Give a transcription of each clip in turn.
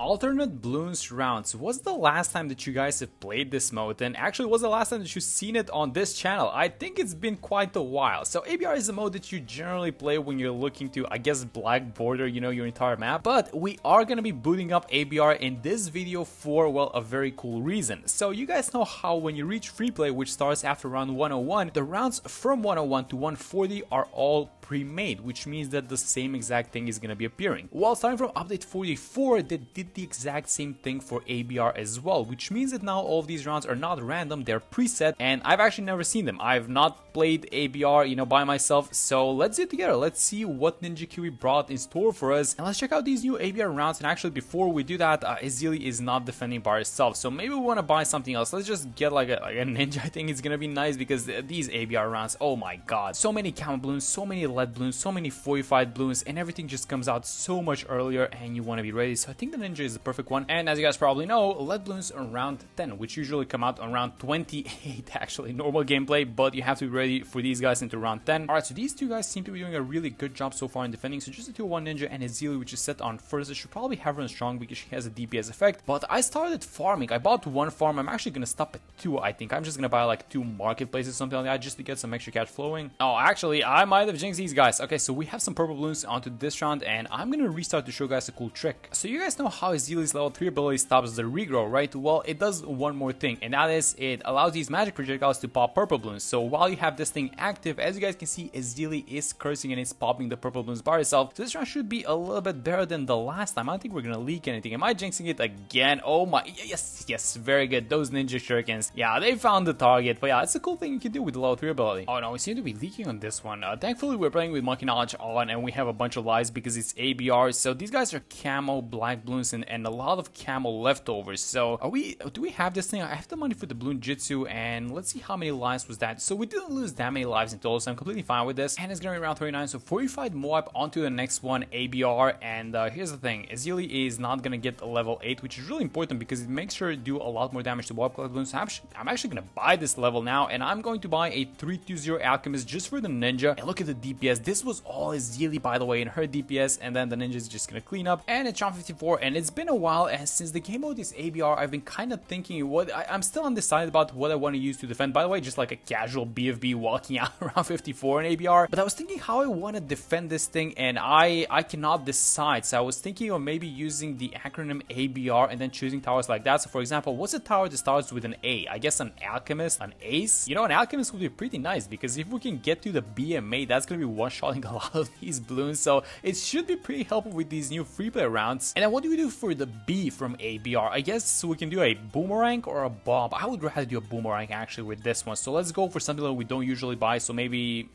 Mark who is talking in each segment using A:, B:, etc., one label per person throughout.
A: alternate Bloons rounds. Was the last time that you guys have played this mode? And actually, was the last time that you've seen it on this channel? I think it's been quite a while. So ABR is a mode that you generally play when you're looking to, I guess, black border, you know, your entire map. But we are gonna be booting up ABR in this video for, well, a very cool reason. So you guys know how when you reach free play, which starts after round 101, the rounds from 101 to 140 are all pre-made, which means that the same exact thing is going to be appearing. While starting from update 44, they did the exact same thing for ABR as well, which means that now all of these rounds are not random, they're preset, and I've actually never seen them. I've not played ABR, you know, by myself, so let's do it together. Let's see what Ninjakiwi brought in store for us, and let's check out these new ABR rounds. And actually, before we do that, Ezili is not defending by herself, so maybe we want to buy something else. Let's just get like a ninja. I think it's going to be nice because these ABR rounds, oh my god, so many camo balloons, so many lead balloons, so many fortified balloons, and everything just comes out so much earlier, and you want to be ready. So I think the ninja is the perfect one. And as you guys probably know, lead balloons are around 10, which usually come out around 28 actually, normal gameplay, but you have to be ready for these guys into round 10. Alright, so these two guys seem to be doing a really good job so far in defending. So just a 2-1 ninja and Ezili, which is set on first. It should probably have her on strong because she has a DPS effect, but I started farming. I bought one farm. I'm actually gonna stop at 2. I think I'm just gonna buy like 2 marketplaces, something like that, just to get some extra cash flowing. Oh, actually, I might have jinxed these guys. Okay, so we have some purple balloons onto this round, and I'm gonna restart to show you guys a cool trick. So you guys know how Ezili's level 3 ability stops the regrow, right? Well, it does one more thing, and that is it allows these magic projectiles to pop purple balloons. So while you have this thing active, as you guys can see, Ezili is cursing and it's popping the purple balloons by herself. So this round should be a little bit better than the last time. I don't think we're gonna leak anything. Am I jinxing it again? Oh my, yes, very good. Those ninja shurikens, yeah, they found the target. But yeah, it's a cool thing you can do with the level 3 ability. Oh no, we seem to be leaking on this one. Thankfully, we're playing with monkey knowledge on, and we have a bunch of lives because it's ABR. So these guys are camo black balloons and a lot of camo leftovers. So do we have this thing? I have the money for the balloon jitsu, and let's see how many lives was that. So we didn't lose that many lives in total, so I'm completely fine with this. And it's gonna be around 39, so 45 Moab onto the next one, ABR. And here's the thing, Ezili is not gonna get a level 8, which is really important because it makes her do a lot more damage to Moab class balloons. So I'm actually gonna buy this level now, and I'm going to buy a 320 alchemist just for the ninja. And look at the DPS. This was all Ezili, by the way, in her DPS, and then the ninja is just gonna clean up. And it's round 54, and it's been a while, and since the game mode is ABR, I've been kind of thinking I'm still undecided about what I want to use to defend. By the way, just like a casual BFB walking out around 54 in ABR, but I was thinking how I want to defend this thing, and I cannot decide. So I was thinking of maybe using the acronym ABR and then choosing towers like that. So for example, what's a tower that starts with an A? I guess an alchemist, an ace. You know, an alchemist would be pretty nice because if we can get to the BMA, that's gonna be one-shotting a lot of these balloons. So it should be pretty helpful with these new free play rounds. And then what do we do for the B from ABR? I guess we can do a boomerang or a bomb. I would rather do a boomerang actually with this one. So let's go for something that we don't usually buy. So maybe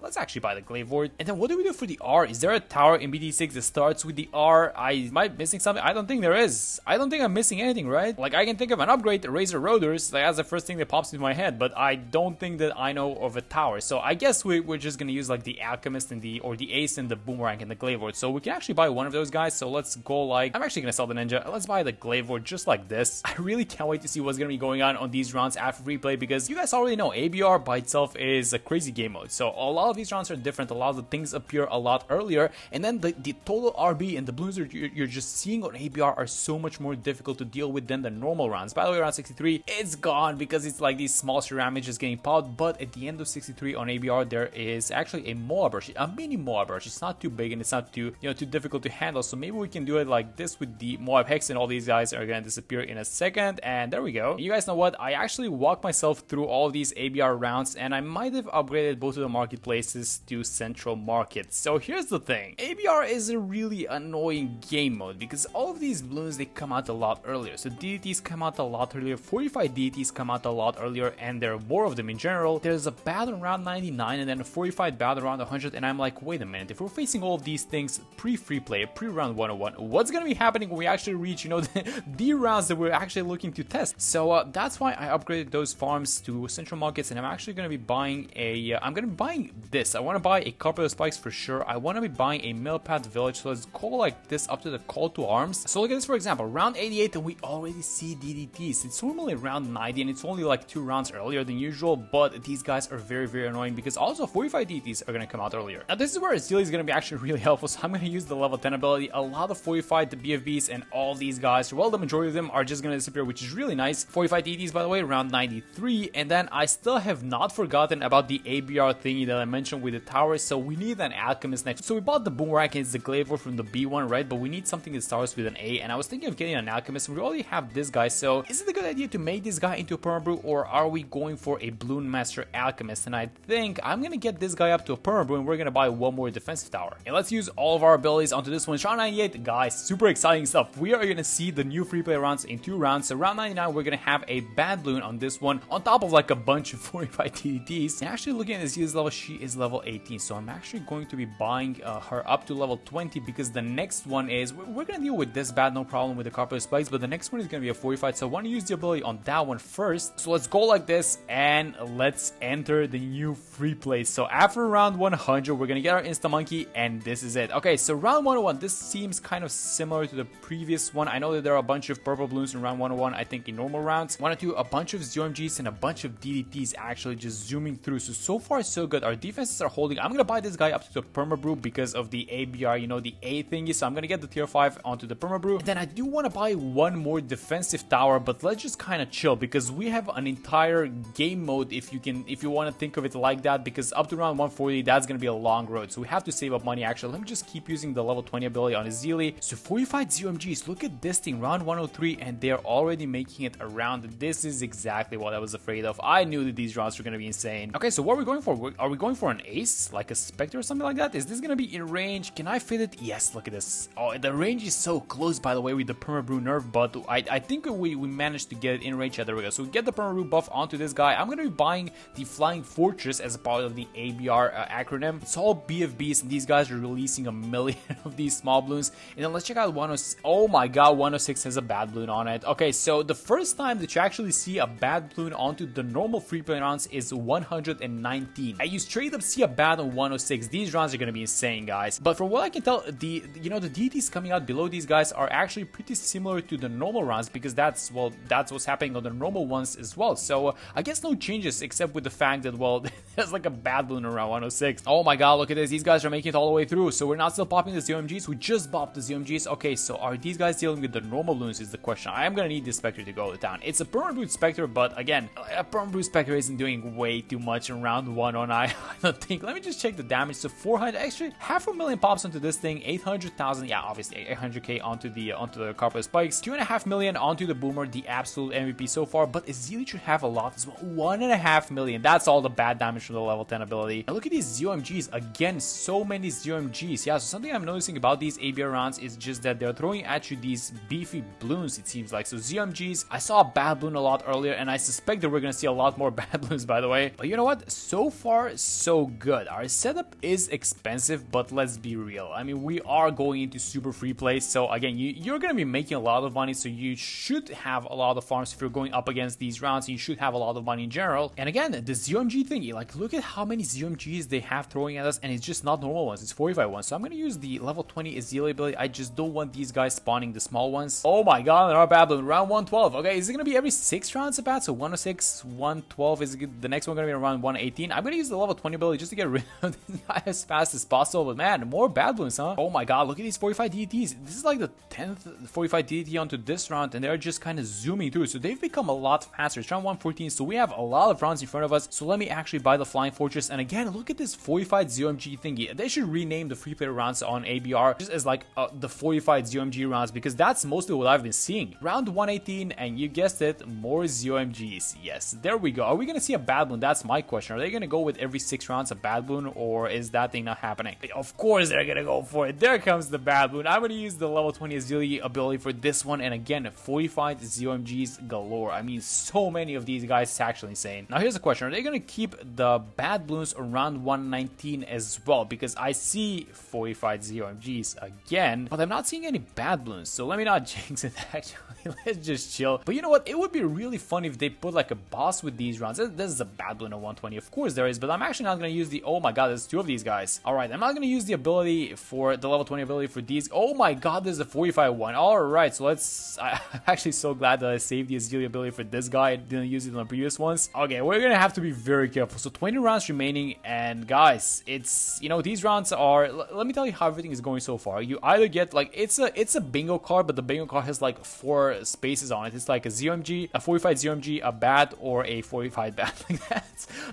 A: let's actually buy the glaive ward. And then what do we do for the R? Is there a tower in BT6 that starts with the R? Am I missing something? I don't think there is. I don't think I'm missing anything, right? Like, I can think of an upgrade to Razor Rotors. Like, that's the first thing that pops into my head, but I don't think that I know of a tower. So I guess we're just gonna use like the alchemist and the ace and the boomerang and the glaive ward. So we can actually buy one of those guys. So let's go like, I'm actually gonna sell the ninja. Let's buy the glaive ward just like this. I really can't wait to see what's gonna be going on these rounds after replay, because you guys already know ABR by itself is a crazy game mode. So a lot of these rounds are different. A lot of the things appear a lot earlier, and then the total RB and the balloons you're just seeing on ABR are so much more difficult to deal with than the normal rounds. By the way, around 63, it's gone because it's like these small ceramics just getting popped. But at the end of 63 on ABR, there is actually a Moab brush, a mini Moab brush. It's not too big and it's not too too difficult to handle. So maybe we can do it like this with the Moab Hex, and all these guys are gonna disappear in a second. And there we go. You guys know what? I actually walked myself through all these ABR rounds, and I might have upgraded both of the marketplaces to central markets. So here's the thing, ABR is a really annoying game mode because all of these balloons, they come out a lot earlier. So DDTs come out a lot earlier, 45 DDTs come out a lot earlier, and there are more of them in general. There's a battle around 99 and then a 45 battle around 100, and I'm like, wait a minute, if we're facing all of these things pre-free play, pre-round 101, what's gonna be happening when we actually reach, the rounds that we're actually looking to test? So that's why I upgraded those farms to central markets, and I'm actually gonna be buying I'm gonna be buying this. I want to buy a couple of spikes for sure. I want to be buying a Millipede Village, so let's go like this up to the call to arms. So look at this, for example, round 88 and we already see DDTs. It's normally round 90 and it's only like 2 rounds earlier than usual, but these guys are very, very annoying because also 45 DDTs are going to come out earlier. Now this is where Azili is going to be actually really helpful, so I'm going to use the level 10 ability. A lot of 45 the BFBs and all these guys, well, the majority of them are just going to disappear, which is really nice. 45 DDTs, by the way, round 93, and then I still have not forgotten about the ABR thingy that I mentioned with the towers, so we need an alchemist next. So we bought the boomerang, it's the Glaver from the B1, right? But we need something that starts with an A, and I was thinking of getting an alchemist. We already have this guy, so is it a good idea to make this guy into a permabrew, or are we going for a Bloon Master alchemist? And I think I'm gonna get this guy up to a permabrew, and we're gonna buy one more defensive tower. And let's use all of our abilities onto this one. Round 98, guys, super exciting stuff. We are gonna see the new free play rounds in 2 rounds. So round 99, we're gonna have a bad Bloon on this one, on top of like a bunch of 45 TDTs. And actually looking at this year's level, she is level 18, so I'm actually going to be buying her up to level 20, because the next one is, we're gonna deal with this bad, no problem with the copper spikes, but the next one is gonna be a 45, so I want to use the ability on that one first. So let's go like this and let's enter the new free play. So after round 100, we're gonna get our insta monkey, and this is it. Okay, so round 101, this seems kind of similar to the previous one. I know that there are a bunch of purple balloons in round 101, I think in normal rounds. Want to do a bunch of ZOMGs and a bunch of DDTs actually just zooming through. So far so good. Our defenses are holding. I'm gonna buy this guy up to the permabrew because of the ABR, you know, the A thingy. So I'm gonna get the tier 5 onto the permabrew. And then I do want to buy one more defensive tower, but let's just kind of chill because we have an entire game mode, if you want to think of it like that, because up to round 140, that's gonna be a long road. So we have to save up money actually. Let me just keep using the level 20 ability on Azili. So 45 ZOMGs, look at this thing, round 103, and they're already making it around. This is exactly what I was afraid of. I knew that these rounds were gonna be insane. Okay, so what are we going for? Are we going for an ace, like a specter or something like that? Is this gonna be in range? Can I fit it? Yes, look at this. Oh, the range is so close, by the way, with the permabrew nerf, but I think we managed to get it in range. Yeah, there we go. So we get the permabrew buff onto this guy. I'm gonna be buying the flying fortress as a part of the ABR acronym. It's all BFBs, and these guys are releasing a million of these small balloons. And then let's check out 106. Oh my god, 106 has a bad balloon on it. Okay, so the first time that you actually see a bad balloon onto the normal free play rounds is 119. And you straight up see a bad on 106. These rounds are gonna be insane, guys. But from what I can tell, the DTs coming out below these guys are actually pretty similar to the normal rounds, because that's what's happening on the normal ones as well. So I guess no changes except with the fact that, well, there's like a bad balloon around 106. Oh my god, look at this. These guys are making it all the way through. So we're not still popping the ZOMGs. We just bopped the ZOMGs. Okay, so are these guys dealing with the normal balloons is the question. I am gonna need this Spectre to go to town. It's a permabrew Spectre, but again, a permabrew Spectre isn't doing way too much in round 1 on I don't think. Let me just check the damage. So 400, actually, 500,000 pops onto this thing, 800,000, yeah, obviously 800k onto the copper spikes, 2.5 million onto the boomer, the absolute MVP so far, but Azili should have a lot as well. 1.5 million. That's all the bad damage from the level 10 ability. And look at these ZOMGs. Again, so many ZOMGs. Yeah, so something I'm noticing about these ABR rounds is just that they're throwing at you these beefy balloons, it seems like. So ZOMGs, I saw a bad balloon a lot earlier, and I suspect that we're gonna see a lot more bad balloons, by the way. But you know what? So far, so good. Our setup is expensive, but let's be real. I mean, we are going into super free play, so again, you're gonna be making a lot of money, so you should have a lot of farms if you're going up against these rounds. You should have a lot of money in general. And again, the ZOMG thingy, like, look at how many ZOMGs they have throwing at us, and it's just not normal ones, it's 45 ones. So I'm gonna use the level 20 Azili ability. I just don't want these guys spawning the small ones. Oh my god, another bad balloon, round 112. Okay, is it gonna be every 6 rounds of bad? So 106, 112, is the next one gonna be around 118? I'm gonna use the level 20 ability just to get rid of this guy as fast as possible. But man, more bad balloons, huh? Oh my god, look at these 45 DDTs. This is like the 10th 45 DDT onto this round, and they're just kind of zooming through. So they've become a lot faster. It's round 114, so we have a lot of rounds in front of us. So let me actually buy the flying fortress. And again, look at this 45 ZOMG thingy. They should rename the free play rounds on ABR just as like the 45 ZOMG rounds, because that's mostly what I've been seeing. Round 118, and you guessed it, more ZOMGs. Yes, there we go. Are we gonna see a bad balloon? That's my question. Are they gonna go with every 6 rounds a bad balloon, or is that thing not happening? Of course they're gonna go for it. There comes the bad balloon. I'm gonna use the level 20 Azili ability for this one, and again, 45 ZOMGs galore. I mean, so many of these guys, it's actually insane. Now here's the question: are they gonna keep the bad balloons around 119 as well? Because I see 45 ZOMGs again, but I'm not seeing any bad balloons. So let me not jinx it. Actually, let's just chill. But you know what? It would be really fun if they put like a boss with these rounds. This is a bad balloon at 120. Of course there is, but I'm actually actually not going to use the, oh my god, there's 2 of these guys. Alright, I'm not going to use the ability for the level 20 ability for these. Oh my god, there's a 45 one. Alright, so I'm actually so glad that I saved the Azalea ability for this guy. I didn't use it on the previous ones. Okay, we're going to have to be very careful. So 20 rounds remaining, and guys, it's, you know, these rounds are, let me tell you how everything is going so far. You either get, like, it's a bingo card, but the bingo card has like 4 spaces on it. It's like a 0MG, a 45 0MG, a bat, or a 45 bat. Like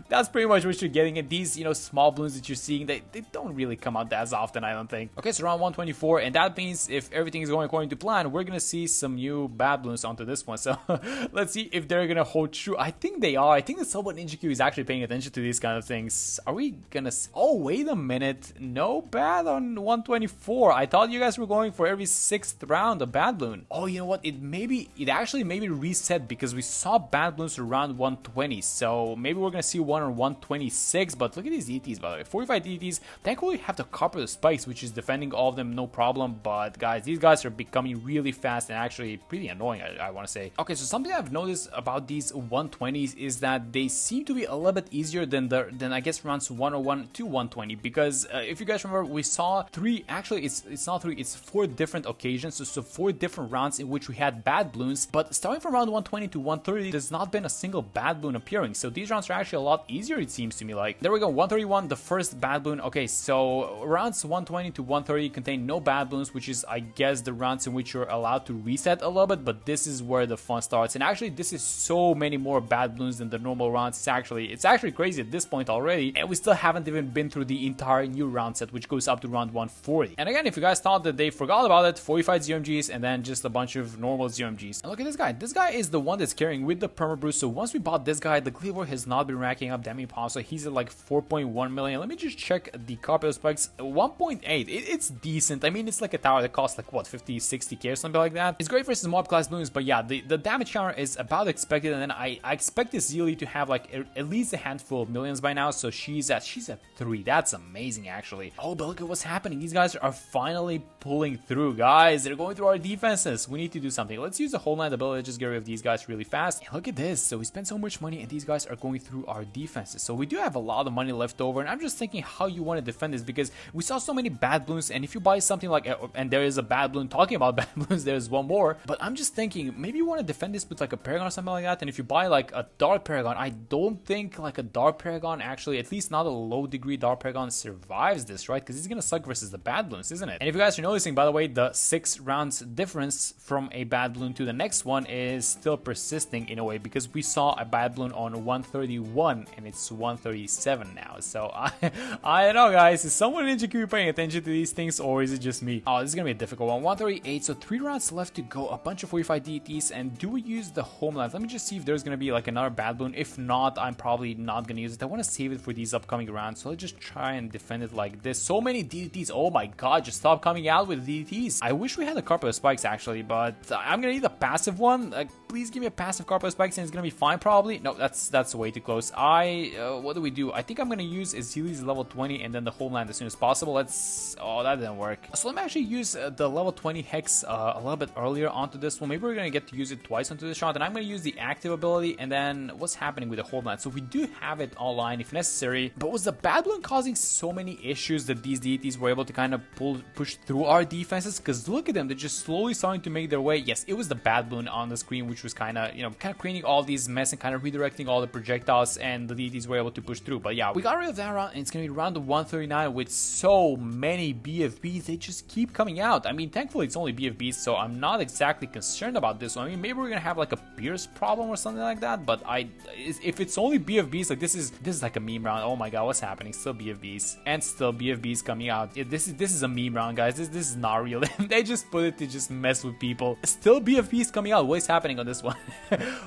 A: that's pretty much what you're getting. And these, you know, small balloons that you're seeing, they don't really come out as often, I don't think. Okay, so round 124, and that means if everything is going according to plan, we're gonna see some new bad balloons onto this one. So let's see if they're gonna hold true. I think they are. I think the Soba Ninjakiwi is actually paying attention to these kind of things. Are we gonna oh, wait a minute, no bad on 124. I thought you guys were going for every 6th round a bad balloon. Oh, you know what, it actually maybe reset, because we saw bad balloons around 120, so maybe we're gonna see one on 126. But look at these DTs, by the way, 45 DTs. Thankfully we have the copper spikes, which is defending all of them no problem. But guys, these guys are becoming really fast and actually pretty annoying, I want to say. Okay, so something I've noticed about these 120s is that they seem to be a little bit easier than I guess rounds 101 to 120, because if you guys remember, we saw 3, actually it's not 3, it's 4 different occasions, so 4 different rounds in which we had bad balloons. But starting from round 120 to 130, there's not been a single bad balloon appearing, so these rounds are actually a lot easier, it seems to me. Like, there we go, 131, the first bad balloon. Okay, so rounds 120 to 130 contain no bad balloons, which is, I guess, the rounds in which you're allowed to reset a little bit. But this is where the fun starts, and actually this is so many more bad balloons than the normal rounds. It's actually crazy at this point already, and we still haven't even been through the entire new round set, which goes up to round 140. And again, if you guys thought that they forgot about it, 45 ZMGs and then just a bunch of normal ZMGs. And look at this guy. This guy is the one that's carrying with the perma-boost. So once we bought this guy, the Cleaver has not been racking up that many points, so he's at like 4.1 million. Let me just check the copper spikes. 1.8. It's decent. I mean, it's like a tower that costs like what, 50, 60k or something like that. It's great versus mob class balloons, but yeah, the damage counter is about expected. And then I expect this Zealy to have like at least a handful of millions by now. So she's at 3. That's amazing, actually. Oh, but look at what's happening. These guys are finally pulling through, guys. They're going through our defenses. We need to do something. Let's use the whole land ability to just get rid of these guys really fast. And look at this. So we spent so much money and these guys are going through our defenses. So we do have a lot of money left over, and I'm just thinking how you want to defend this, because we saw so many bad balloons. And if you buy something like, and there is a bad balloon, talking about bad balloons, there's one more. But I'm just thinking maybe you want to defend this with like a Paragon or something like that. And if you buy like a Dark Paragon, I don't think like a Dark Paragon, actually, at least not a low degree Dark Paragon, survives this, right? Because it's gonna suck versus the bad balloons, isn't it? And if you guys are noticing, by the way, the 6 rounds difference from a bad balloon to the next one is still persisting in a way, because we saw a bad balloon on 131 and it's 137 now. So I don't know, guys. Is someone in Ninjakiwi paying attention to these things, or is it just me? Oh, this is gonna be a difficult one. 138. So 3 rounds left to go. A bunch of 45 DTs. And do we use the homeland? Let me just see if there's gonna be like another bad balloon. If not, I'm probably not gonna use it. I want to save it for these upcoming rounds. So let's just try and defend it like this. So many DTs. Oh my god, just stop coming out with DTs. I wish we had a carpet of spikes, actually, but I'm gonna need a passive one. Please give me a passive carpet of spikes and it's gonna be fine, probably. No, that's way too close. What do we do? I think I'm gonna use Azili's level 20 and then the homeland as soon as possible. Oh, that didn't work. So let me actually use the level 20 hex a little bit earlier onto this one. Maybe we're gonna get to use it twice onto this shot, and I'm gonna use the active ability. And then what's happening with the homeland? So we do have it online if necessary, but was the bad balloon causing so many issues that these deities were able to kind of push through our defenses? Because look at them, they're just slowly starting to make their way. Yes, it was the bad balloon on the screen, which was kind of, creating all these mess and kind of redirecting all the projectiles, and the deities were able to push through. But yeah, we got rid of that round, and it's gonna be round 139 with so many BFBs. They just keep coming out. I mean, thankfully it's only BFBs, so I'm not exactly concerned about this one. I mean, maybe we're gonna have like a Pierce problem or something like that, but if it's only BFBs, like this is like a meme round. Oh my god, what's happening? Still BFBs and still BFBs coming out. This is a meme round, guys. This is not real. They just put it to just mess with people. Still BFBs coming out. What is happening on this one?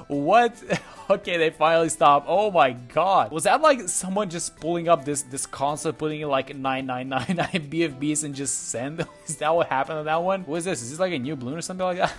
A: What? Okay, they finally stopped. Oh my god, was that like someone just pulling up this console, putting in like 9999 BFBs and just send? Is that what happened on that one? What is this? Is this like a new balloon or something like that?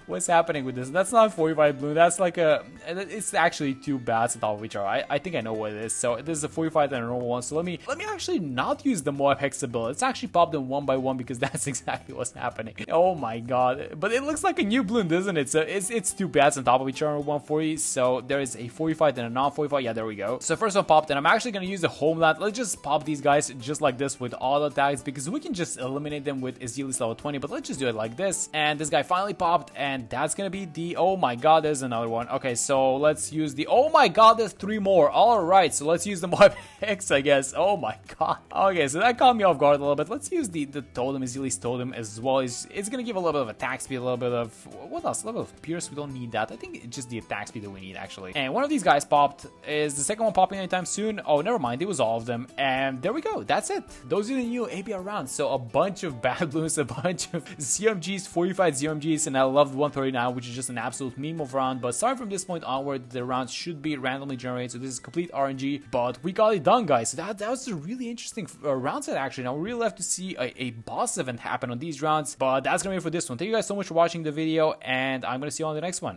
A: What's happening with this? That's not 45 balloon. That's like it's actually 2 bats on top of each other. I think I know what it is. So this is a 45 and a normal one. So let me actually not use the Moab Hex ability. Let's actually pop them one by one, because that's exactly what's happening. Oh my god, but it looks like a new balloon, doesn't it? So it's 2 bats on top of each other, 140. So there is a 45 and a non-45. Yeah, there we go. So first one popped popped, and I'm actually gonna use the homeland. Let's just pop these guys just like this with auto attacks, because we can just eliminate them with Azealis level 20, but let's just do it like this. And this guy finally popped, and that's gonna be the, oh my god, there's another one. Okay, so let's use the, oh my god, there's 3 more. Alright, so let's use the Mob X, I guess. Oh my god. Okay, so that caught me off guard a little bit. Let's use the totem, Azealis totem as well. It's gonna give a little bit of attack speed, a little bit of, what else? A little bit of pierce, we don't need that. I think it's just the attack speed that we need, actually. And one of these guys popped. Is the second one popping anytime soon? Oh, never mind, it was all of them. And there we go, that's it. Those are the new ABR rounds. So a bunch of bad balloons, a bunch of ZMGs, 45 ZMGs, and I loved 139, which is just an absolute meme of round. But starting from this point onward, the rounds should be randomly generated, so this is complete RNG, but we got it done, guys. So that was a really interesting round set, actually. Now we really have to see a boss event happen on these rounds, but that's gonna be it for this one. Thank you guys so much for watching the video, and I'm gonna see you on the next one.